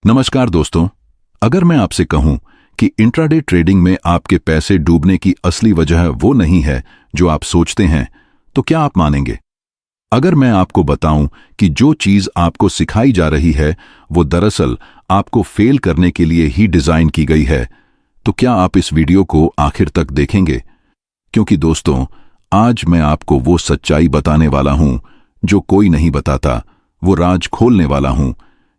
नमस्कार दोस्तों, अगर मैं आपसे कहूं कि इंट्राडे ट्रेडिंग में आपके पैसे डूबने की असली वजह वो नहीं है जो आप सोचते हैं, तो क्या आप मानेंगे? अगर मैं आपको बताऊं कि जो चीज आपको सिखाई जा रही है वो दरअसल आपको फेल करने के लिए ही डिजाइन की गई है, तो क्या आप इस वीडियो को आखिर तक देखेंगे? क्योंकि दोस्तों, आज मैं आपको वो सच्चाई बताने वाला हूं जो कोई नहीं बताता, वो राज खोलने वाला हूं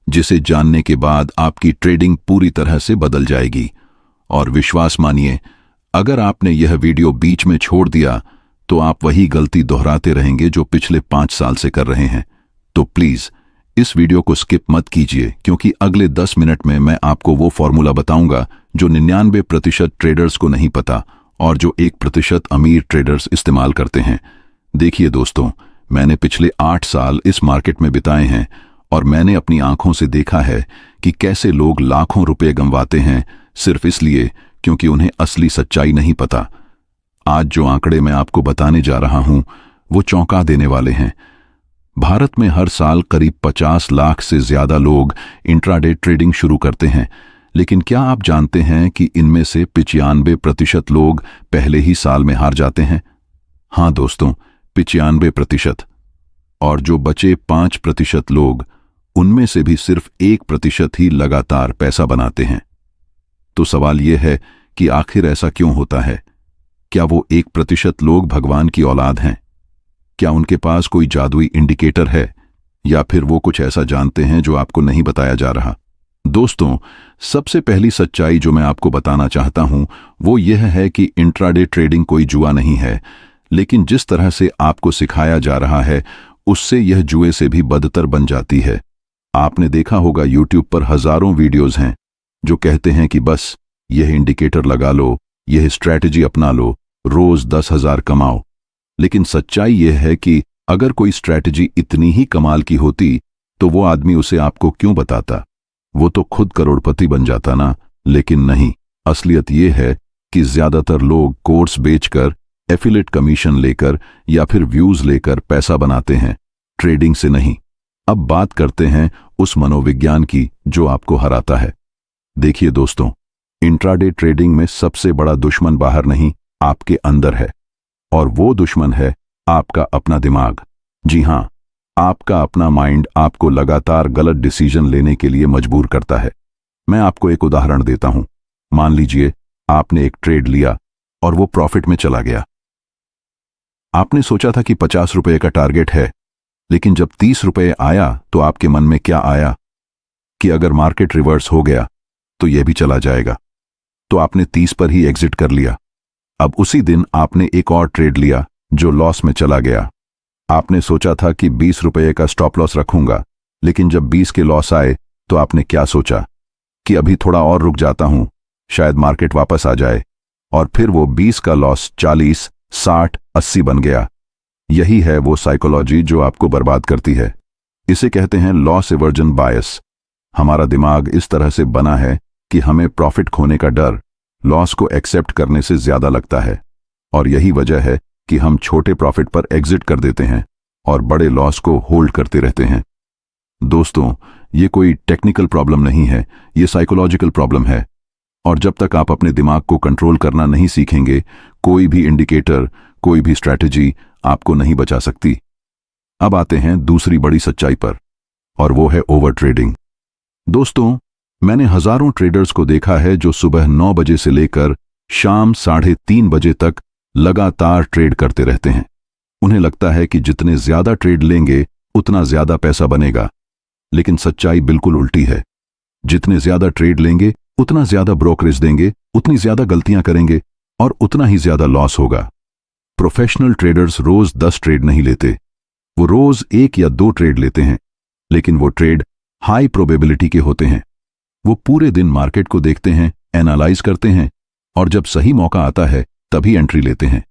जिसे जानने के बाद आपकी ट्रेडिंग पूरी तरह से बदल जाएगी। और विश्वास मानिए, अगर आपने यह वीडियो बीच में छोड़ दिया तो आप वही गलती दोहराते रहेंगे जो पिछले 5 साल से कर रहे हैं। तो प्लीज इस वीडियो को स्किप मत कीजिए, क्योंकि अगले 10 मिनट में मैं आपको वो फॉर्मूला बताऊंगा जो 99% ट्रेडर्स को नहीं पता और जो 1% अमीर ट्रेडर्स इस्तेमाल करते हैं। देखिए दोस्तों, मैंने पिछले 8 साल इस मार्केट में बिताए हैं और मैंने अपनी आंखों से देखा है कि कैसे लोग लाखों रुपए गंवाते हैं सिर्फ इसलिए क्योंकि उन्हें असली सच्चाई नहीं पता। आज जो आंकड़े मैं आपको बताने जा रहा हूं वो चौंका देने वाले हैं। भारत में हर साल करीब 50 लाख से ज्यादा लोग इंट्राडे ट्रेडिंग शुरू करते हैं, लेकिन क्या आप जानते हैं कि इनमें से 95% लोग पहले ही साल में हार जाते हैं? हाँ दोस्तों, 95%। और जो बचे 5% लोग, उनमें से भी सिर्फ 1% ही लगातार पैसा बनाते हैं। तो सवाल यह है कि आखिर ऐसा क्यों होता है? क्या वो 1% लोग भगवान की औलाद हैं? क्या उनके पास कोई जादुई इंडिकेटर है, या फिर वो कुछ ऐसा जानते हैं जो आपको नहीं बताया जा रहा? दोस्तों, सबसे पहली सच्चाई जो मैं आपको बताना चाहता हूं वो यह है कि इंट्राडे ट्रेडिंग कोई जुआ नहीं है, लेकिन जिस तरह से आपको सिखाया जा रहा है उससे यह जुए से भी बदतर बन जाती है। आपने देखा होगा यूट्यूब पर हजारों वीडियोस हैं जो कहते हैं कि बस यह इंडिकेटर लगा लो, यह स्ट्रैटेजी अपना लो, रोज 10,000 कमाओ। लेकिन सच्चाई यह है कि अगर कोई स्ट्रैटेजी इतनी ही कमाल की होती तो वो आदमी उसे आपको क्यों बताता? वो तो खुद करोड़पति बन जाता ना। लेकिन नहीं, असलियत यह है कि ज्यादातर लोग कोर्स बेचकर, एफिलिएट कमीशन लेकर या फिर व्यूज लेकर पैसा बनाते हैं, ट्रेडिंग से नहीं। अब बात करते हैं उस मनोविज्ञान की जो आपको हराता है। देखिए दोस्तों, इंट्राडे ट्रेडिंग में सबसे बड़ा दुश्मन बाहर नहीं, आपके अंदर है। और वो दुश्मन है आपका अपना दिमाग। जी हां, आपका अपना माइंड आपको लगातार गलत डिसीजन लेने के लिए मजबूर करता है। मैं आपको एक उदाहरण देता हूं। मान लीजिए आपने एक ट्रेड लिया और वो प्रॉफिट में चला गया। आपने सोचा था कि 50 रुपए का टारगेट है, लेकिन जब 30 रुपए आया तो आपके मन में क्या आया कि अगर मार्केट रिवर्स हो गया तो यह भी चला जाएगा। तो आपने 30 पर ही एग्जिट कर लिया। अब उसी दिन आपने एक और ट्रेड लिया जो लॉस में चला गया। आपने सोचा था कि 20 रुपए का स्टॉप लॉस रखूंगा, लेकिन जब 20 के लॉस आए तो आपने क्या सोचा कि अभी थोड़ा और रुक जाता हूं, शायद मार्केट वापस आ जाए। और फिर वो 20 का लॉस 40, 60, 80 बन गया। यही है वो साइकोलॉजी जो आपको बर्बाद करती है। इसे कहते हैं लॉस एवर्जन बायस। हमारा दिमाग इस तरह से बना है कि हमें प्रॉफिट खोने का डर लॉस को एक्सेप्ट करने से ज्यादा लगता है, और यही वजह है कि हम छोटे प्रॉफिट पर एग्जिट कर देते हैं और बड़े लॉस को होल्ड करते रहते हैं। दोस्तों, ये कोई टेक्निकल प्रॉब्लम नहीं है, ये साइकोलॉजिकल प्रॉब्लम है। और जब तक आप अपने दिमाग को कंट्रोल करना नहीं सीखेंगे, कोई भी इंडिकेटर, कोई भी स्ट्रैटेजी आपको नहीं बचा सकती। अब आते हैं दूसरी बड़ी सच्चाई पर, और वो है ओवर ट्रेडिंग। दोस्तों, मैंने हजारों ट्रेडर्स को देखा है जो सुबह 9 बजे से लेकर शाम 3:30 बजे तक लगातार ट्रेड करते रहते हैं। उन्हें लगता है कि जितने ज्यादा ट्रेड लेंगे उतना ज्यादा पैसा बनेगा, लेकिन सच्चाई बिल्कुल उल्टी है। जितने ज्यादा ट्रेड लेंगे उतना ज्यादा ब्रोकरेज देंगे, उतनी ज्यादा गलतियां करेंगे और उतना ही ज्यादा लॉस होगा। प्रोफेशनल ट्रेडर्स रोज 10 ट्रेड नहीं लेते, वो रोज 1 या 2 ट्रेड लेते हैं, लेकिन वो ट्रेड हाई प्रोबेबिलिटी के होते हैं। वो पूरे दिन मार्केट को देखते हैं, एनालाइज करते हैं, और जब सही मौका आता है तभी एंट्री लेते हैं।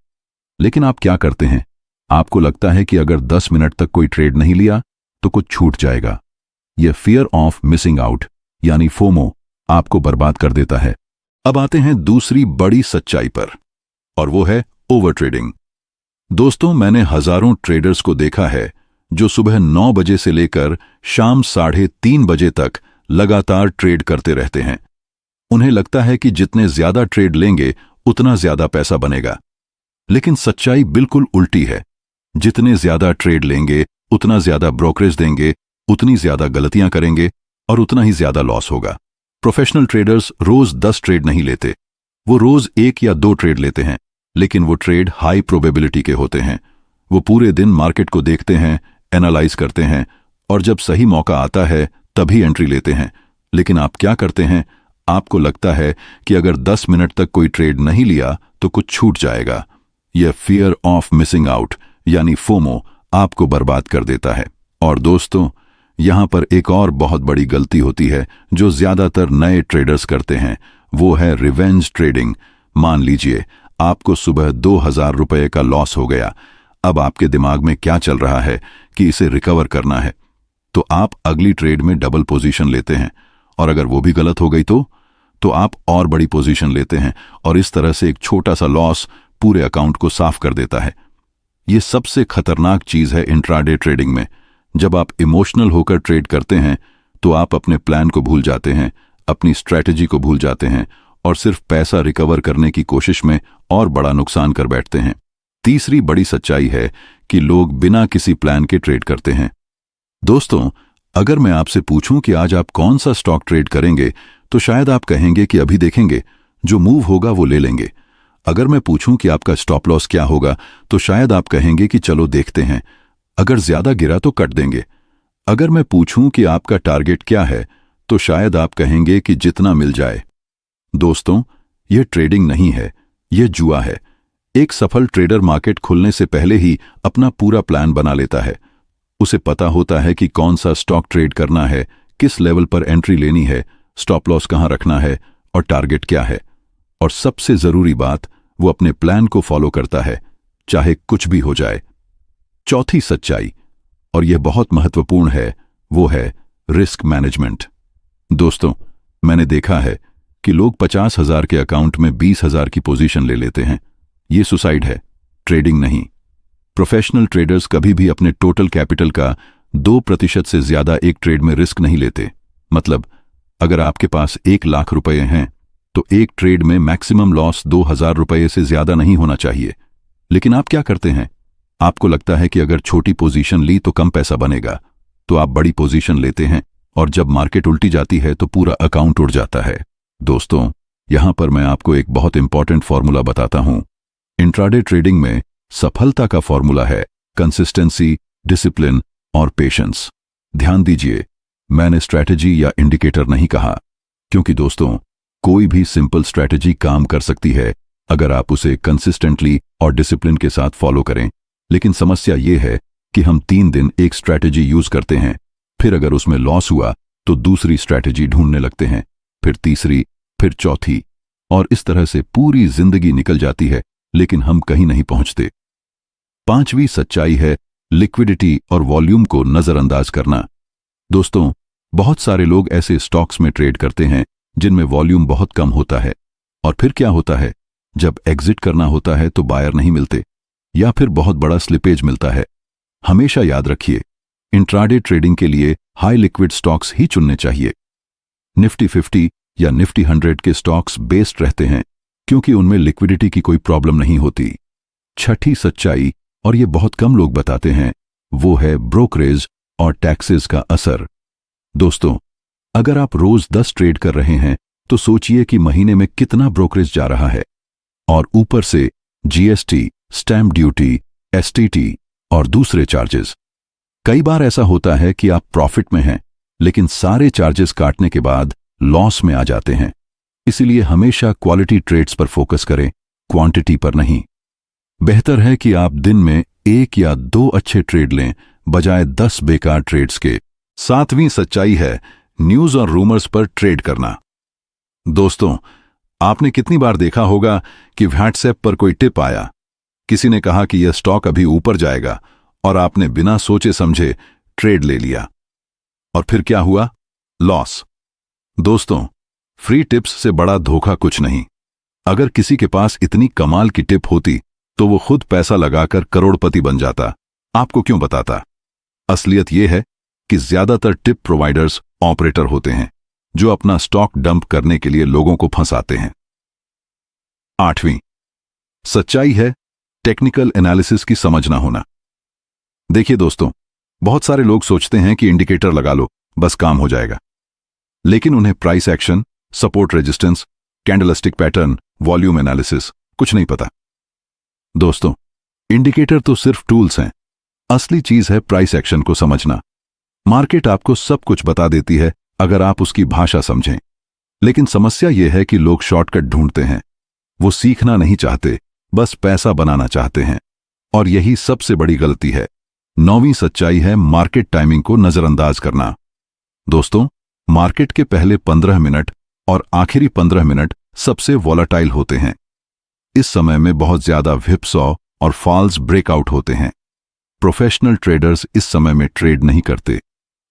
लेकिन आप क्या करते हैं? आपको लगता है कि अगर 10 मिनट तक कोई ट्रेड नहीं लिया तो कुछ छूट जाएगा। यह फियर ऑफ मिसिंग आउट यानी फोमो आपको बर्बाद कर देता है। अब आते हैं दूसरी बड़ी सच्चाई पर, और वो है ओवर ट्रेडिंग। दोस्तों, मैंने हजारों ट्रेडर्स को देखा है जो सुबह 9 बजे से लेकर शाम 3:30 बजे तक लगातार ट्रेड करते रहते हैं। उन्हें लगता है कि जितने ज्यादा ट्रेड लेंगे उतना ज्यादा पैसा बनेगा, लेकिन सच्चाई बिल्कुल उल्टी है। जितने ज्यादा ट्रेड लेंगे उतना ज्यादा ब्रोकरेज देंगे, उतनी ज्यादा गलतियां करेंगे और उतना ही ज्यादा लॉस होगा। प्रोफेशनल ट्रेडर्स रोज 10 ट्रेड नहीं लेते, वो रोज 1 या 2 ट्रेड लेते हैं, लेकिन वो ट्रेड हाई प्रोबेबिलिटी के होते हैं। वो पूरे दिन मार्केट को देखते हैं, एनालाइज करते हैं और जब सही मौका आता है तभी एंट्री लेते हैं। लेकिन आप क्या करते हैं? आपको लगता है कि अगर 10 मिनट तक कोई ट्रेड नहीं लिया तो कुछ छूट जाएगा। यह फियर ऑफ मिसिंग आउट यानी फोमो आपको बर्बाद कर देता है। और दोस्तों, यहां पर एक और बहुत बड़ी गलती होती है जो ज्यादातर नए ट्रेडर्स करते हैं, वो है रिवेंज ट्रेडिंग। मान लीजिए आपको सुबह 2000 रुपये का लॉस हो गया। अब आपके दिमाग में क्या चल रहा है कि इसे रिकवर करना है, तो आप अगली ट्रेड में डबल पोजीशन लेते हैं और अगर वो भी गलत हो गई तो आप और बड़ी पोजीशन लेते हैं और इस तरह से एक छोटा सा लॉस पूरे अकाउंट को साफ कर देता है। ये सबसे खतरनाक चीज है इंट्राडे ट्रेडिंग में। जब आप इमोशनल होकर ट्रेड करते हैं तो आप अपने प्लान को भूल जाते हैं, अपनी स्ट्रैटेजी को भूल जाते हैं और सिर्फ पैसा रिकवर करने की कोशिश में और बड़ा नुकसान कर बैठते हैं। तीसरी बड़ी सच्चाई है कि लोग बिना किसी प्लान के ट्रेड करते हैं। दोस्तों, अगर मैं आपसे पूछूं कि आज आप कौन सा स्टॉक ट्रेड करेंगे तो शायद आप कहेंगे कि अभी देखेंगे, जो मूव होगा वो ले लेंगे। अगर मैं पूछूं कि आपका स्टॉप लॉस क्या होगा तो शायद आप कहेंगे कि चलो देखते हैं, अगर ज्यादा गिरा तो कट देंगे। अगर मैं पूछूं कि आपका टारगेट क्या है तो शायद आप कहेंगे कि जितना मिल जाए। दोस्तों, यह ट्रेडिंग नहीं है, यह जुआ है। एक सफल ट्रेडर मार्केट खुलने से पहले ही अपना पूरा प्लान बना लेता है। उसे पता होता है कि कौन सा स्टॉक ट्रेड करना है, किस लेवल पर एंट्री लेनी है, स्टॉप लॉस कहां रखना है और टारगेट क्या है। और सबसे जरूरी बात, वो अपने प्लान को फॉलो करता है, चाहे कुछ भी हो जाए। चौथी सच्चाई, और यह बहुत महत्वपूर्ण है, वो है रिस्क मैनेजमेंट। दोस्तों, मैंने देखा है कि लोग 50,000 के अकाउंट में 20,000 की पोजीशन ले लेते हैं। ये सुसाइड है, ट्रेडिंग नहीं। प्रोफेशनल ट्रेडर्स कभी भी अपने टोटल कैपिटल का 2% से ज्यादा एक ट्रेड में रिस्क नहीं लेते। मतलब, अगर आपके पास 1 लाख रुपए हैं तो एक ट्रेड में मैक्सिमम लॉस 2,000 रुपये से ज्यादा नहीं होना चाहिए। लेकिन आप क्या करते हैं? आपको लगता है कि अगर छोटी पोजीशन ली तो कम पैसा बनेगा, तो आप बड़ी पोजीशन लेते हैं और जब मार्केट उल्टी जाती है तो पूरा अकाउंट उड़ जाता है। दोस्तों, यहां पर मैं आपको एक बहुत इंपॉर्टेंट फॉर्मूला बताता हूं। इंट्राडे ट्रेडिंग में सफलता का फॉर्मूला है कंसिस्टेंसी, डिसिप्लिन और पेशेंस। ध्यान दीजिए, मैंने स्ट्रैटेजी या इंडिकेटर नहीं कहा, क्योंकि दोस्तों, कोई भी सिंपल स्ट्रैटेजी काम कर सकती है अगर आप उसे कंसिस्टेंटली और डिसिप्लिन के साथ फॉलो करें। लेकिन समस्या यह है कि हम 3 दिन एक स्ट्रैटेजी यूज करते हैं, फिर अगर उसमें लॉस हुआ तो दूसरी स्ट्रैटेजी ढूंढने लगते हैं, फिर तीसरी, फिर चौथी, और इस तरह से पूरी जिंदगी निकल जाती है, लेकिन हम कहीं नहीं पहुंचते। 5वीं सच्चाई है लिक्विडिटी और वॉल्यूम को नजरअंदाज करना। दोस्तों, बहुत सारे लोग ऐसे स्टॉक्स में ट्रेड करते हैं जिनमें वॉल्यूम बहुत कम होता है, और फिर क्या होता है, जब एग्जिट करना होता है तो बायर नहीं मिलते या फिर बहुत बड़ा स्लिपेज मिलता है। हमेशा याद रखिए, इंट्राडे ट्रेडिंग के लिए हाई लिक्विड स्टॉक्स ही चुनने चाहिए। निफ्टी 50 या निफ्टी 100 के स्टॉक्स बेस्ड रहते हैं क्योंकि उनमें लिक्विडिटी की कोई प्रॉब्लम नहीं होती। 6ठी सच्चाई, और ये बहुत कम लोग बताते हैं, वो है ब्रोकरेज और टैक्सेस का असर। दोस्तों, अगर आप रोज 10 ट्रेड कर रहे हैं तो सोचिए कि महीने में कितना ब्रोकरेज जा रहा है, और ऊपर से जीएसटी, स्टैंप ड्यूटी, एसटीटी और दूसरे चार्जेस। कई बार ऐसा होता है कि आप प्रॉफिट में हैं, लेकिन सारे चार्जेस काटने के बाद लॉस में आ जाते हैं। इसीलिए हमेशा क्वालिटी ट्रेड्स पर फोकस करें, क्वांटिटी पर नहीं। बेहतर है कि आप दिन में 1 या 2 अच्छे ट्रेड लें बजाय 10 बेकार ट्रेड्स के। 7वीं सच्चाई है न्यूज और रूमर्स पर ट्रेड करना। दोस्तों, आपने कितनी बार देखा होगा कि व्हाट्सएप पर कोई टिप आया, किसी ने कहा कि यह स्टॉक अभी ऊपर जाएगा और आपने बिना सोचे समझे ट्रेड ले लिया, और फिर क्या हुआ? लॉस। दोस्तों, फ्री टिप्स से बड़ा धोखा कुछ नहीं। अगर किसी के पास इतनी कमाल की टिप होती तो वो खुद पैसा लगाकर करोड़पति बन जाता। आपको क्यों बताता? असलियत यह है कि ज्यादातर टिप प्रोवाइडर्स ऑपरेटर होते हैं। जो अपना स्टॉक डंप करने के लिए लोगों को फंसाते हैं। 8वीं सच्चाई है टेक्निकल एनालिसिस की समझ ना होना। देखिए दोस्तों, बहुत सारे लोग सोचते हैं कि इंडिकेटर लगा लो बस काम हो जाएगा, लेकिन उन्हें price action, support resistance, candlestick pattern, volume analysis कुछ नहीं पता। दोस्तों, इंडिकेटर तो सिर्फ टूल्स हैं, असली चीज है प्राइस एक्शन को समझना। मार्केट आपको सब कुछ बता देती है अगर आप उसकी भाषा समझें, लेकिन समस्या यह है कि लोग शॉर्टकट ढूंढते हैं। वो सीखना नहीं चाहते, बस पैसा बनाना चाहते हैं, और यही सबसे बड़ी गलती है। 9वीं सच्चाई है मार्केट टाइमिंग को नजरअंदाज करना। दोस्तों, मार्केट के पहले 15 मिनट और आखिरी 15 मिनट सबसे वॉलेटाइल होते हैं। इस समय में बहुत ज्यादा व्हिपसॉ और फॉल्स ब्रेकआउट होते हैं। प्रोफेशनल ट्रेडर्स इस समय में ट्रेड नहीं करते,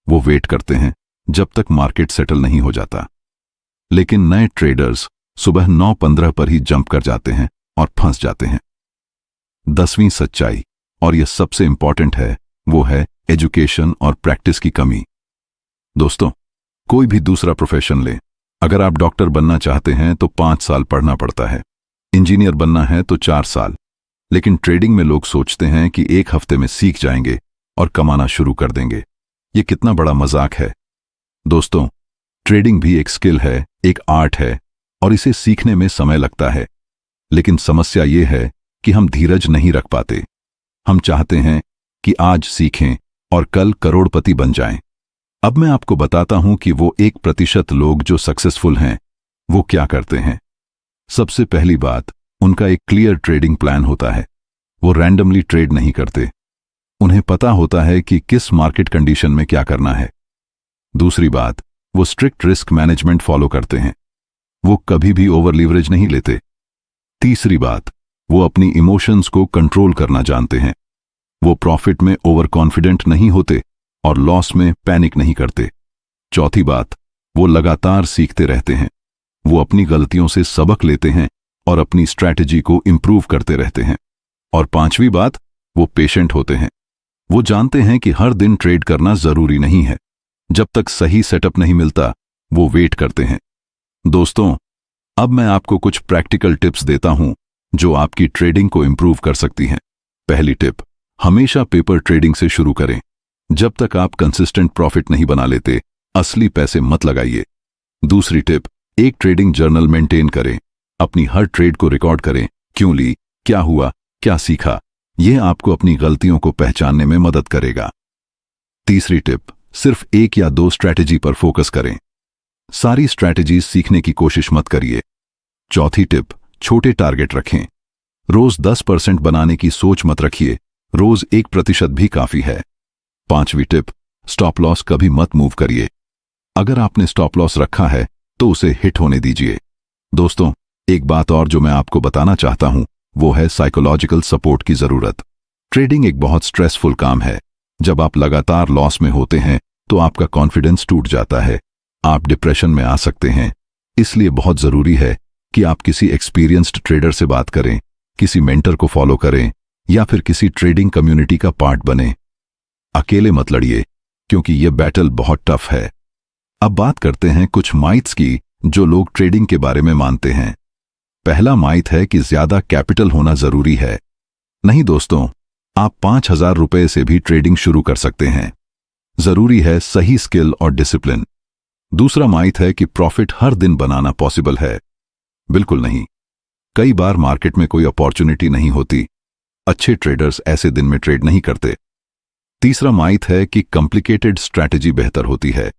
वो वेट करते हैं जब तक मार्केट सेटल नहीं हो जाता। लेकिन नए ट्रेडर्स सुबह 9:15 पर ही जंप कर जाते हैं और फंस जाते हैं। 10वीं सच्चाई, और यह सबसे इंपॉर्टेंट है, वो है एजुकेशन और प्रैक्टिस की कमी। दोस्तों, कोई भी दूसरा प्रोफेशन ले, अगर आप डॉक्टर बनना चाहते हैं तो 5 साल पढ़ना पड़ता है, इंजीनियर बनना है तो 4 साल, लेकिन ट्रेडिंग में लोग सोचते हैं कि 1 हफ्ते में सीख जाएंगे और कमाना शुरू कर देंगे। ये कितना बड़ा मजाक है। दोस्तों, ट्रेडिंग भी एक स्किल है, एक आर्ट है, और इसे सीखने में समय लगता है। लेकिन समस्या ये है कि हम धीरज नहीं रख पाते। हम चाहते हैं कि आज सीखें और कल करोड़पति बन जाएं। अब मैं आपको बताता हूं कि वो 1% लोग जो सक्सेसफुल हैं वो क्या करते हैं। सबसे पहली बात, उनका एक क्लियर ट्रेडिंग प्लान होता है। वो रैंडमली ट्रेड नहीं करते, उन्हें पता होता है कि किस मार्केट कंडीशन में क्या करना है। दूसरी बात, वो स्ट्रिक्ट रिस्क मैनेजमेंट फॉलो करते हैं, वो कभी भी ओवर लीवरेज नहीं लेते। तीसरी बात, वो अपनी इमोशंस को कंट्रोल करना जानते हैं। वो प्रॉफिट में ओवर कॉन्फिडेंट नहीं होते और लॉस में पैनिक नहीं करते। चौथी बात, वो लगातार सीखते रहते हैं। वो अपनी गलतियों से सबक लेते हैं और अपनी स्ट्रैटेजी को इंप्रूव करते रहते हैं। और 5वीं बात, वो पेशेंट होते हैं। वो जानते हैं कि हर दिन ट्रेड करना जरूरी नहीं है। जब तक सही सेटअप नहीं मिलता, वो वेट करते हैं। दोस्तों, अब मैं आपको कुछ प्रैक्टिकल टिप्स देता हूं जो आपकी ट्रेडिंग को इंप्रूव कर सकती हैं। पहली टिप, हमेशा पेपर ट्रेडिंग से शुरू करें। जब तक आप कंसिस्टेंट प्रॉफिट नहीं बना लेते, असली पैसे मत लगाइए। दूसरी टिप, एक ट्रेडिंग जर्नल मेंटेन करें। अपनी हर ट्रेड को रिकॉर्ड करें, क्यों ली, क्या हुआ, क्या सीखा। यह आपको अपनी गलतियों को पहचानने में मदद करेगा। तीसरी टिप, सिर्फ 1 या 2 स्ट्रैटेजी पर फोकस करें। सारी स्ट्रैटेजीज सीखने की कोशिश मत करिए। चौथी टिप, छोटे टारगेट रखें। रोज 10% बनाने की सोच मत रखिए, रोज 1% भी काफी है। 5वीं टिप, स्टॉप लॉस कभी मत मूव करिए। अगर आपने स्टॉप लॉस रखा है तो उसे हिट होने दीजिए। दोस्तों, एक बात और जो मैं आपको बताना चाहता हूं, वो है साइकोलॉजिकल सपोर्ट की जरूरत। ट्रेडिंग एक बहुत स्ट्रेसफुल काम है। जब आप लगातार लॉस में होते हैं तो आपका कॉन्फिडेंस टूट जाता है, आप डिप्रेशन में आ सकते हैं। इसलिए बहुत जरूरी है कि आप किसी एक्सपीरियंस्ड ट्रेडर से बात करें, किसी मेंटर को फॉलो करें या फिर किसी ट्रेडिंग कम्युनिटी का पार्ट बने। अकेले मत लड़िए, क्योंकि यह बैटल बहुत टफ है। अब बात करते हैं कुछ माइथ्स की जो लोग ट्रेडिंग के बारे में मानते हैं। पहला माइथ है कि ज्यादा कैपिटल होना जरूरी है। नहीं दोस्तों, आप 5,000 रुपए से भी ट्रेडिंग शुरू कर सकते हैं। जरूरी है सही स्किल और डिसिप्लिन। दूसरा माइथ है कि प्रॉफिट हर दिन बनाना पॉसिबल है। बिल्कुल नहीं। कई बार मार्केट में कोई अपॉर्चुनिटी नहीं होती। अच्छे ट्रेडर्स ऐसे दिन में ट्रेड नहीं करते। तीसरा माइथ है कि कॉम्प्लिकेटेड स्ट्रैटेजी बेहतर होती है।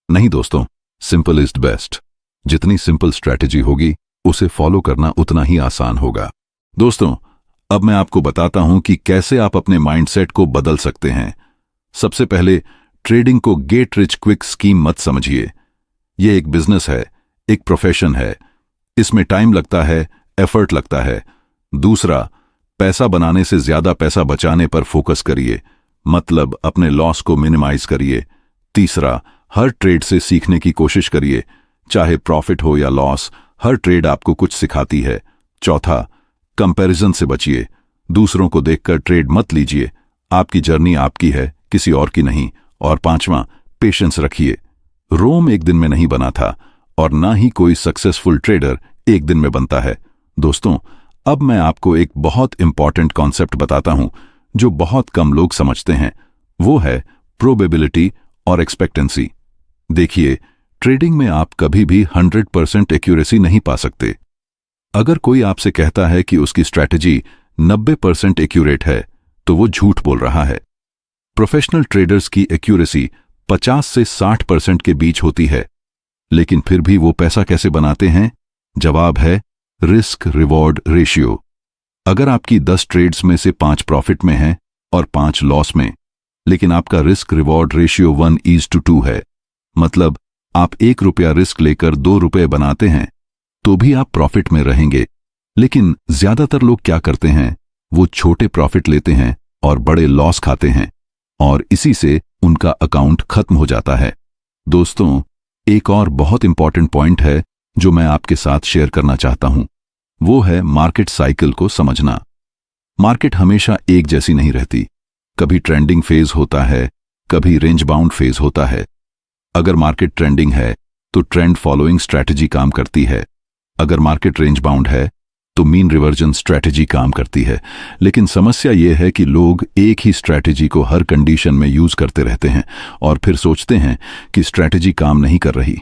नहीं दोस्तों, सिंपल इज बेस्ट। जितनी सिंपल स्ट्रैटेजी होगी उसे फॉलो करना उतना ही आसान होगा। दोस्तों, अब मैं आपको बताता हूं कि कैसे आप अपने माइंडसेट को बदल सकते हैं। सबसे पहले, ट्रेडिंग को गेट रिच क्विक स्कीम मत समझिए। यह एक बिजनेस है, एक प्रोफेशन है। इसमें टाइम लगता है, एफर्ट लगता है। दूसरा, पैसा बनाने से ज्यादा पैसा बचाने पर फोकस करिए, मतलब अपने लॉस को मिनिमाइज करिए। तीसरा, हर ट्रेड से सीखने की कोशिश करिए, चाहे प्रॉफिट हो या लॉस, हर ट्रेड आपको कुछ सिखाती है। चौथा, कंपैरिजन से बचिए। दूसरों को देखकर ट्रेड मत लीजिए। आपकी जर्नी आपकी है, किसी और की नहीं। और 5वां, पेशेंस रखिए। रोम एक दिन में नहीं बना था और ना ही कोई सक्सेसफुल ट्रेडर एक दिन में बनता है। दोस्तों, अब मैं आपको एक बहुत इंपॉर्टेंट कॉन्सेप्ट बताता हूं जो बहुत कम लोग समझते हैं। वो है प्रोबेबिलिटी और एक्सपेक्टेंसी। देखिए, ट्रेडिंग में आप कभी भी 100% एक्यूरेसी नहीं पा सकते। अगर कोई आपसे कहता है कि उसकी स्ट्रैटेजी 90% एक्यूरेट है, तो वो झूठ बोल रहा है। प्रोफेशनल ट्रेडर्स की एक्यूरेसी 50 से 60% के बीच होती है, लेकिन फिर भी वो पैसा कैसे बनाते हैं? जवाब है रिस्क रिवॉर्ड रेशियो। अगर आपकी 10 ट्रेड्स में से 5 प्रॉफिट में हैं और 5 लॉस में, लेकिन आपका रिस्क रिवॉर्ड रेशियो 1:2 है, मतलब आप 1 रुपया रिस्क लेकर 2 रुपये बनाते हैं, तो भी आप प्रॉफिट में रहेंगे। लेकिन ज्यादातर लोग क्या करते हैं? वो छोटे प्रॉफिट लेते हैं और बड़े लॉस खाते हैं, और इसी से उनका अकाउंट खत्म हो जाता है। दोस्तों, एक और बहुत इंपॉर्टेंट पॉइंट है जो मैं आपके साथ शेयर करना चाहता हूं। वो है मार्केट साइकिल को समझना। मार्केट हमेशा एक जैसी नहीं रहती। कभी ट्रेंडिंग फेज होता है, कभी रेंज बाउंड फेज होता है। अगर मार्केट ट्रेंडिंग है तो ट्रेंड फॉलोइंग स्ट्रैटेजी काम करती है। अगर मार्केट रेंज बाउंड है तो मीन रिवर्जन स्ट्रैटेजी काम करती है। लेकिन समस्या यह है कि लोग एक ही स्ट्रैटेजी को हर कंडीशन में यूज करते रहते हैं और फिर सोचते हैं कि स्ट्रैटेजी काम नहीं कर रही।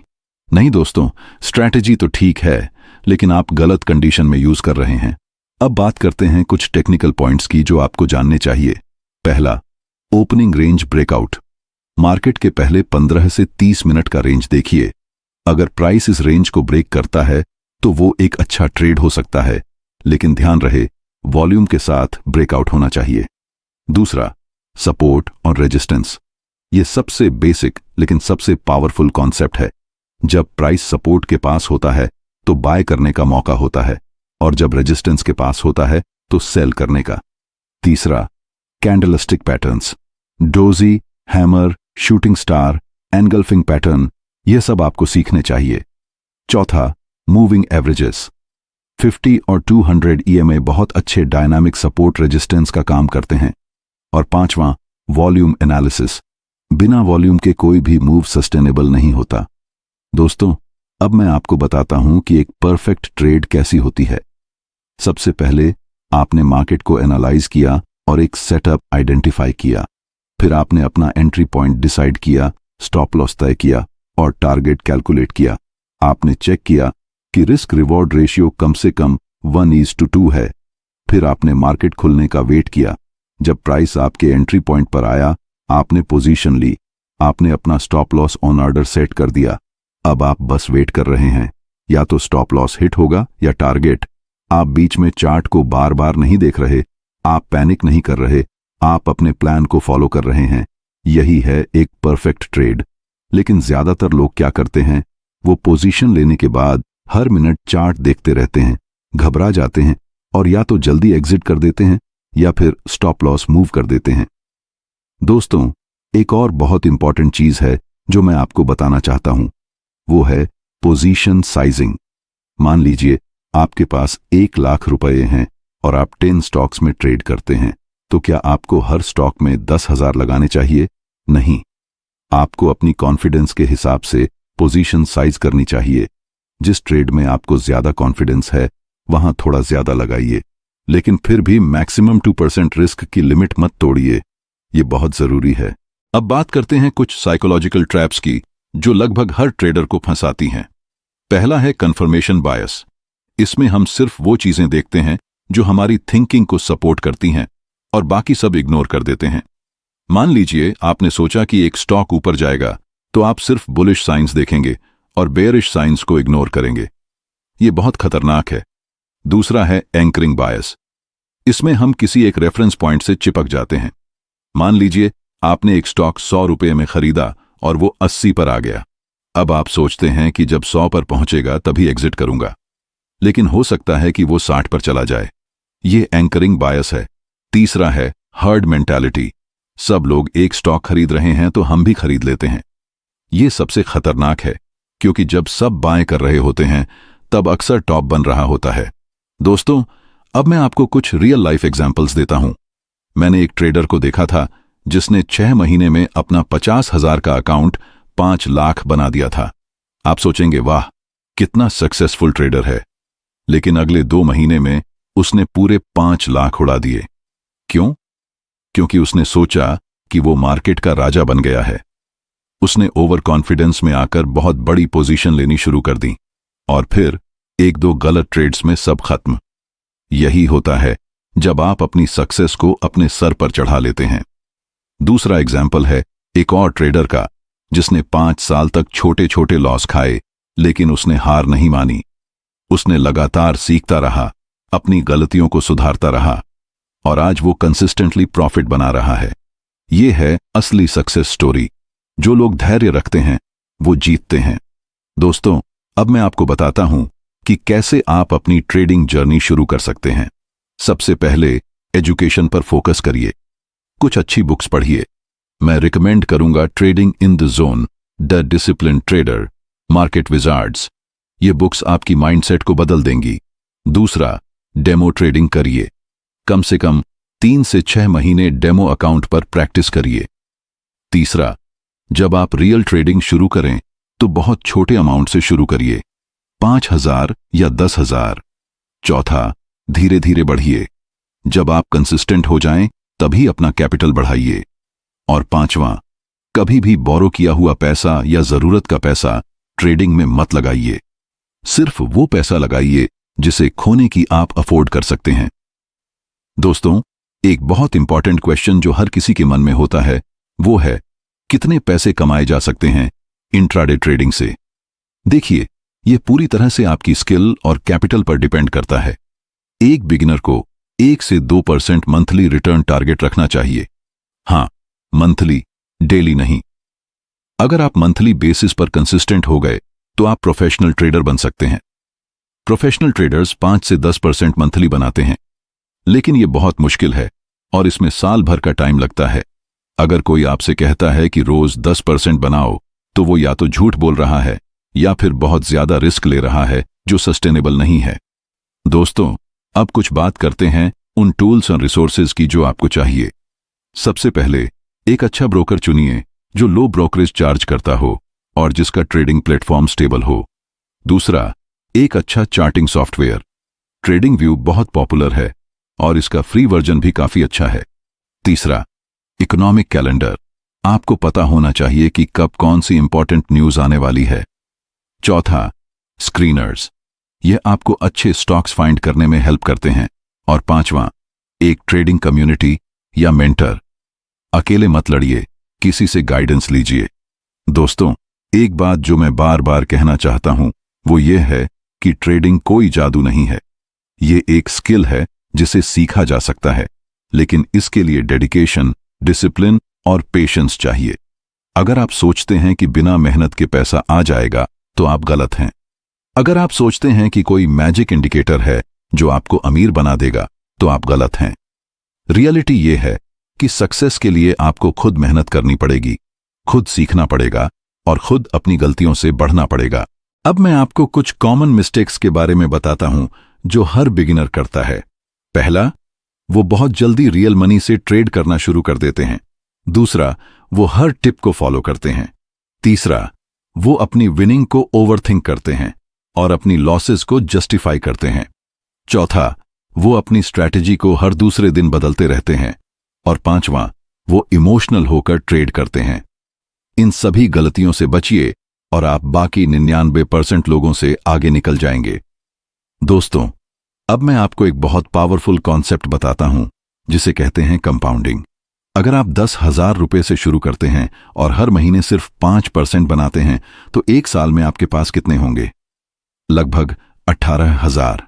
नहीं दोस्तों, स्ट्रैटेजी तो ठीक है, लेकिन आप गलत कंडीशन में यूज कर रहे हैं। अब बात करते हैं कुछ टेक्निकल पॉइंट्स की जो आपको जानने चाहिए। पहला, ओपनिंग रेंज ब्रेकआउट। मार्केट के पहले 15 से 30 मिनट का रेंज देखिए। अगर प्राइस इस रेंज को ब्रेक करता है तो वो एक अच्छा ट्रेड हो सकता है, लेकिन ध्यान रहे वॉल्यूम के साथ ब्रेकआउट होना चाहिए। दूसरा, सपोर्ट और रेजिस्टेंस। ये सबसे बेसिक लेकिन सबसे पावरफुल कॉन्सेप्ट है। जब प्राइस सपोर्ट के पास होता है तो बाय करने का मौका होता है, और जब रेजिस्टेंस के पास होता है तो सेल करने का। तीसरा, candlestick patterns. Doji, hammer, shooting star, engulfing pattern, ये सब आपको सीखने चाहिए। चौथा, मूविंग एवरेजेस। 50 और 200 EMA बहुत अच्छे डायनामिक सपोर्ट रेजिस्टेंस का काम करते हैं। और पांचवां, वॉल्यूम एनालिसिस। बिना वॉल्यूम के कोई भी मूव सस्टेनेबल नहीं होता। दोस्तों, अब मैं आपको बताता हूं कि एक परफेक्ट ट्रेड कैसी होती है। सबसे पहले आपने मार्केट को एनालाइज किया और एक सेटअप आइडेंटिफाई किया। फिर आपने अपना एंट्री पॉइंट डिसाइड किया, स्टॉप लॉस तय किया और टारगेट कैलकुलेट किया। आपने चेक किया कि रिस्क रिवॉर्ड रेशियो कम से कम 1:2 है। फिर आपने मार्केट खुलने का वेट किया। जब प्राइस आपके एंट्री पॉइंट पर आया, आपने पोजीशन ली। आपने अपना stop loss on order set कर दिया। अब आप बस वेट कर रहे हैं, या तो स्टॉप लॉस हिट होगा या टारगेट। आप बीच में चार्ट को बार बार नहीं देख रहे, आप पैनिक नहीं कर रहे, आप अपने प्लान को फॉलो कर रहे हैं। यही है एक परफेक्ट ट्रेड। लेकिन ज्यादातर लोग क्या करते हैं? वो पोजीशन लेने के बाद हर मिनट चार्ट देखते रहते हैं, घबरा जाते हैं और या तो जल्दी एग्जिट कर देते हैं या फिर स्टॉप लॉस मूव कर देते हैं। दोस्तों, एक और बहुत इंपॉर्टेंट चीज है जो मैं आपको बताना चाहता हूं। वो है पोजीशन साइजिंग। मान लीजिए आपके पास 1 लाख रुपए हैं और आप 10 स्टॉक्स में ट्रेड करते हैं, तो क्या आपको हर स्टॉक में 10,000 लगाने चाहिए? नहीं। आपको अपनी कॉन्फिडेंस के हिसाब से पोजीशन साइज करनी चाहिए। जिस ट्रेड में आपको ज्यादा कॉन्फिडेंस है वहां थोड़ा ज्यादा लगाइए, लेकिन फिर भी मैक्सिमम 2% रिस्क की लिमिट मत तोड़िए। ये बहुत जरूरी है। अब बात करते हैं कुछ साइकोलॉजिकल ट्रैप्स की जो लगभग हर ट्रेडर को फंसाती हैं। पहला है कंफर्मेशन बायस। इसमें हम सिर्फ वो चीजें देखते हैं जो हमारी थिंकिंग को सपोर्ट करती हैं और बाकी सब इग्नोर कर देते हैं। मान लीजिए आपने सोचा कि एक स्टॉक ऊपर जाएगा, तो आप सिर्फ बुलिश साइंस देखेंगे और बेयरिश साइंस को इग्नोर करेंगे। ये बहुत खतरनाक है। दूसरा है एंकरिंग बायस। इसमें हम किसी एक रेफरेंस पॉइंट से चिपक जाते हैं। मान लीजिए आपने एक स्टॉक 100 रुपये में खरीदा और वो 80 पर आ गया। अब आप सोचते हैं कि जब 100 पर पहुंचेगा तभी एग्जिट करूंगा, लेकिन हो सकता है कि वो 60 पर चला जाए। ये एंकरिंग बायस है। तीसरा है हर्ड मेंटालिटी। सब लोग एक स्टॉक खरीद रहे हैं तो हम भी खरीद लेते हैं। ये सबसे खतरनाक है, क्योंकि जब सब बाएं कर रहे होते हैं तब अक्सर टॉप बन रहा होता है। दोस्तों, अब मैं आपको कुछ रियल लाइफ एग्जांपल्स देता हूं। मैंने एक ट्रेडर को देखा था जिसने 6 महीने में अपना 50,000 का अकाउंट 5 लाख बना दिया था। आप सोचेंगे वाह कितना सक्सेसफुल ट्रेडर है, लेकिन अगले 2 महीने में उसने पूरे 5 लाख उड़ा दिए। क्यों? क्योंकि उसने सोचा कि वो मार्केट का राजा बन गया है। उसने ओवर कॉन्फिडेंस में आकर बहुत बड़ी पोजीशन लेनी शुरू कर दी और फिर 1-2 गलत ट्रेड्स में सब खत्म। यही होता है जब आप अपनी सक्सेस को अपने सर पर चढ़ा लेते हैं। दूसरा एग्जाम्पल है एक और ट्रेडर का जिसने 5 साल तक छोटे छोटे लॉस खाए, लेकिन उसने हार नहीं मानी। उसने लगातार सीखता रहा, अपनी गलतियों को सुधारता रहा और आज वो कंसिस्टेंटली प्रॉफिट बना रहा है। ये है असली सक्सेस स्टोरी। जो लोग धैर्य रखते हैं वो जीतते हैं। दोस्तों, अब मैं आपको बताता हूं कि कैसे आप अपनी ट्रेडिंग जर्नी शुरू कर सकते हैं। सबसे पहले एजुकेशन पर फोकस करिए। कुछ अच्छी बुक्स पढ़िए। मैं रिकमेंड करूंगा trading in the zone, the discipline trader, market Wizards. ये बुक्स आपकी माइंडसेट को बदल देंगी। दूसरा, डेमो ट्रेडिंग करिए। कम से कम 3 से 6 महीने डेमो अकाउंट पर प्रैक्टिस करिए। तीसरा, जब आप रियल ट्रेडिंग शुरू करें तो बहुत छोटे अमाउंट से शुरू करिए, 5,000 या 10,000। चौथा, धीरे धीरे बढ़िए। जब आप कंसिस्टेंट हो जाएं तभी अपना कैपिटल बढ़ाइए। और पांचवां, कभी भी बोरो किया हुआ पैसा या जरूरत का पैसा ट्रेडिंग में मत लगाइए। सिर्फ वो पैसा लगाइए जिसे खोने की आप अफोर्ड कर सकते हैं। दोस्तों, एक बहुत इंपॉर्टेंट क्वेश्चन जो हर किसी के मन में होता है वो है कितने पैसे कमाए जा सकते हैं इंट्राडे ट्रेडिंग से। देखिए, यह पूरी तरह से आपकी स्किल और कैपिटल पर डिपेंड करता है। एक बिगिनर को 1 से 2% मंथली रिटर्न टारगेट रखना चाहिए। हां, मंथली, डेली नहीं। अगर आप मंथली बेसिस पर कंसिस्टेंट हो गए तो आप प्रोफेशनल ट्रेडर बन सकते हैं। प्रोफेशनल ट्रेडर्स 5 से 10% मंथली बनाते हैं, लेकिन यह बहुत मुश्किल है और इसमें साल भर का टाइम लगता है। अगर कोई आपसे कहता है कि रोज 10% बनाओ तो वो या तो झूठ बोल रहा है या फिर बहुत ज्यादा रिस्क ले रहा है जो सस्टेनेबल नहीं है। दोस्तों, अब कुछ बात करते हैं उन टूल्स और रिसोर्सेज की जो आपको चाहिए। सबसे पहले एक अच्छा ब्रोकर चुनिए जो लो ब्रोकरेज चार्ज करता हो और जिसका ट्रेडिंग प्लेटफॉर्म स्टेबल हो। दूसरा, एक अच्छा चार्टिंग सॉफ्टवेयर। ट्रेडिंग व्यू बहुत पॉपुलर है और इसका फ्री वर्जन भी काफी अच्छा है। तीसरा, इकोनॉमिक कैलेंडर। आपको पता होना चाहिए कि कब कौन सी इंपॉर्टेंट न्यूज आने वाली है। चौथा, स्क्रीनर्स। यह आपको अच्छे स्टॉक्स फाइंड करने में हेल्प करते हैं। और पांचवां, एक ट्रेडिंग कम्युनिटी या मेंटर। अकेले मत लड़िए, किसी से गाइडेंस लीजिए। दोस्तों, एक बात जो मैं बार बार कहना चाहता हूं वो ये है कि ट्रेडिंग कोई जादू नहीं है। ये एक स्किल है जिसे सीखा जा सकता है, लेकिन इसके लिए डेडिकेशन, डिसिप्लिन और पेशेंस चाहिए। अगर आप सोचते हैं कि बिना मेहनत के पैसा आ जाएगा तो आप गलत हैं। अगर आप सोचते हैं कि कोई मैजिक इंडिकेटर है जो आपको अमीर बना देगा तो आप गलत हैं। रियलिटी ये है कि सक्सेस के लिए आपको खुद मेहनत करनी पड़ेगी, खुद सीखना पड़ेगा और खुद अपनी गलतियों से बढ़ना पड़ेगा। अब मैं आपको कुछ कॉमन मिस्टेक्स के बारे में बताता हूं जो हर बिगिनर करता है। पहला, वो बहुत जल्दी रियल मनी से ट्रेड करना शुरू कर देते हैं। दूसरा, वो हर टिप को फॉलो करते हैं। तीसरा, वो अपनी विनिंग को ओवरथिंक करते हैं और अपनी लॉसेस को जस्टिफाई करते हैं। चौथा, वो अपनी स्ट्रैटेजी को हर दूसरे दिन बदलते रहते हैं। और पांचवां, वो इमोशनल होकर ट्रेड करते हैं। इन सभी गलतियों से बचिए और आप बाकी 99% लोगों से आगे निकल जाएंगे। दोस्तों, अब मैं आपको एक बहुत पावरफुल कॉन्सेप्ट बताता हूं जिसे कहते हैं कंपाउंडिंग। अगर आप 10,000 रुपए से शुरू करते हैं और हर महीने सिर्फ 5% बनाते हैं तो 1 साल में आपके पास कितने होंगे? लगभग 18,000।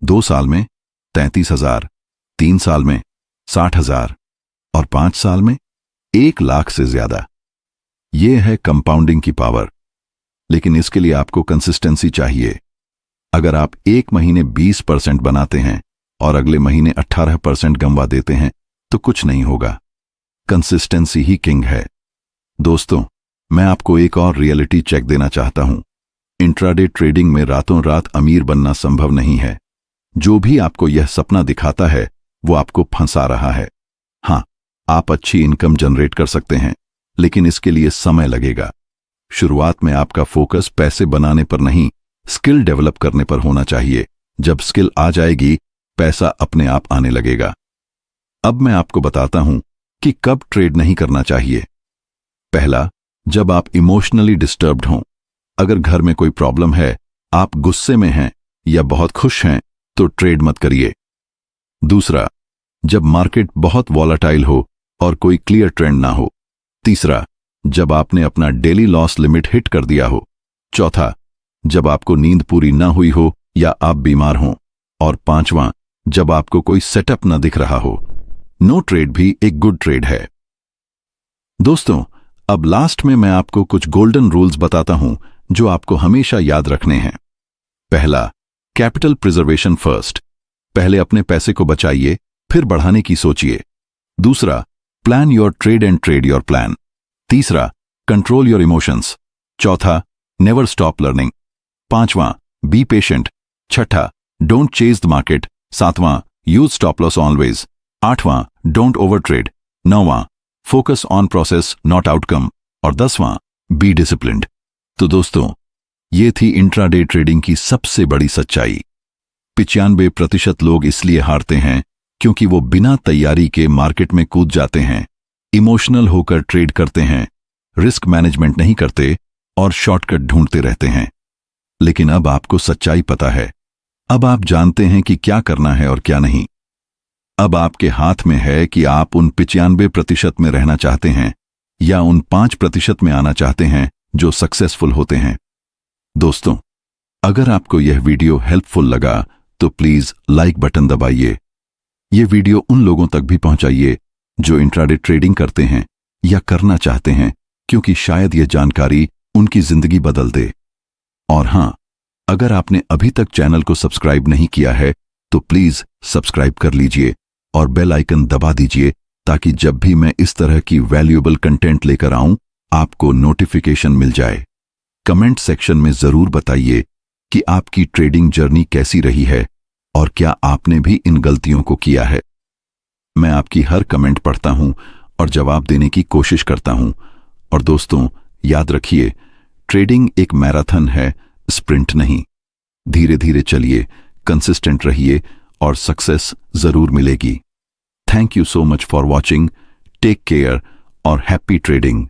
2 साल में 33,000, 3 साल में 60,000 और 5 साल में 1 लाख से ज्यादा। यह है कंपाउंडिंग की पावर। लेकिन इसके लिए आपको कंसिस्टेंसी चाहिए। अगर आप 1 महीने 20% बनाते हैं और अगले महीने 18% गंवा देते हैं तो कुछ नहीं होगा। कंसिस्टेंसी ही किंग है। दोस्तों, मैं आपको एक और रियलिटी चेक देना चाहता हूं। इंट्राडे ट्रेडिंग में रातों रात अमीर बनना संभव नहीं है। जो भी आपको यह सपना दिखाता है वो आपको फंसा रहा है। हां, आप अच्छी इनकम जनरेट कर सकते हैं, लेकिन इसके लिए समय लगेगा। शुरुआत में आपका फोकस पैसे बनाने पर नहीं, स्किल डेवलप करने पर होना चाहिए। जब स्किल आ जाएगी, पैसा अपने आप आने लगेगा। अब मैं आपको बताता हूं कि कब ट्रेड नहीं करना चाहिए। पहला, जब आप इमोशनली डिस्टर्ब्ड हों। अगर घर में कोई प्रॉब्लम है, आप गुस्से में हैं या बहुत खुश हैं, तो ट्रेड मत करिए। दूसरा, जब मार्केट बहुत वॉलेटाइल हो और कोई क्लियर ट्रेंड ना हो। तीसरा, जब आपने अपना डेली लॉस लिमिट हिट कर दिया हो। चौथा, जब आपको नींद पूरी ना हुई हो या आप बीमार हों। और पांचवां, जब आपको कोई सेटअप न दिख रहा हो। नो ट्रेड भी एक गुड ट्रेड है। दोस्तों, अब लास्ट में मैं आपको कुछ गोल्डन रूल्स बताता हूं जो आपको हमेशा याद रखने हैं। पहला, कैपिटल प्रिजर्वेशन फर्स्ट। पहले अपने पैसे को बचाइए, फिर बढ़ाने की सोचिए। दूसरा, plan your trade and trade your plan. तीसरा, कंट्रोल योर इमोशंस। चौथा, नेवर स्टॉप लर्निंग। पांचवां, बी पेशेंट। छठा, डोंट चेज द मार्केट। सातवां, यूज स्टॉप लॉस ऑलवेज। आठवां, डोंट ओवर ट्रेड। नौवां, focus on process not outcome. और 10वां, B disciplined. तो दोस्तों, ये थी इंट्राडे ट्रेडिंग की सबसे बड़ी सच्चाई। 95% लोग इसलिए हारते हैं क्योंकि वो बिना तैयारी के मार्केट में कूद जाते हैं, इमोशनल होकर ट्रेड करते हैं, रिस्क मैनेजमेंट नहीं करते और शॉर्टकट ढूंढते रहते हैं। लेकिन अब आपको सच्चाई पता है। अब आप जानते हैं कि क्या करना है और क्या नहीं। अब आपके हाथ में है कि आप उन 95% में रहना चाहते हैं या उन 5% में आना चाहते हैं जो सक्सेसफुल होते हैं। दोस्तों, अगर आपको यह वीडियो हेल्पफुल लगा तो प्लीज लाइक बटन दबाइए। यह वीडियो उन लोगों तक भी पहुंचाइए जो इंट्राडे ट्रेडिंग करते हैं या करना चाहते हैं, क्योंकि शायद यह जानकारी उनकी जिंदगी बदल दे। और हां, अगर आपने अभी तक चैनल को सब्सक्राइब नहीं किया है तो प्लीज सब्सक्राइब कर लीजिए और बेल आइकन दबा दीजिए ताकि जब भी मैं इस तरह की वैल्यूएबल कंटेंट लेकर आऊं, आपको नोटिफिकेशन मिल जाए। कमेंट सेक्शन में जरूर बताइए कि आपकी ट्रेडिंग जर्नी कैसी रही है और क्या आपने भी इन गलतियों को किया है। मैं आपकी हर कमेंट पढ़ता हूं और जवाब देने की कोशिश करता हूं। और दोस्तों, याद रखिए, ट्रेडिंग एक मैराथन है, स्प्रिंट नहीं। धीरे धीरे चलिए, कंसिस्टेंट रहिए और सक्सेस जरूर मिलेगी। Thank you so much for watching. Take care और हैप्पी ट्रेडिंग।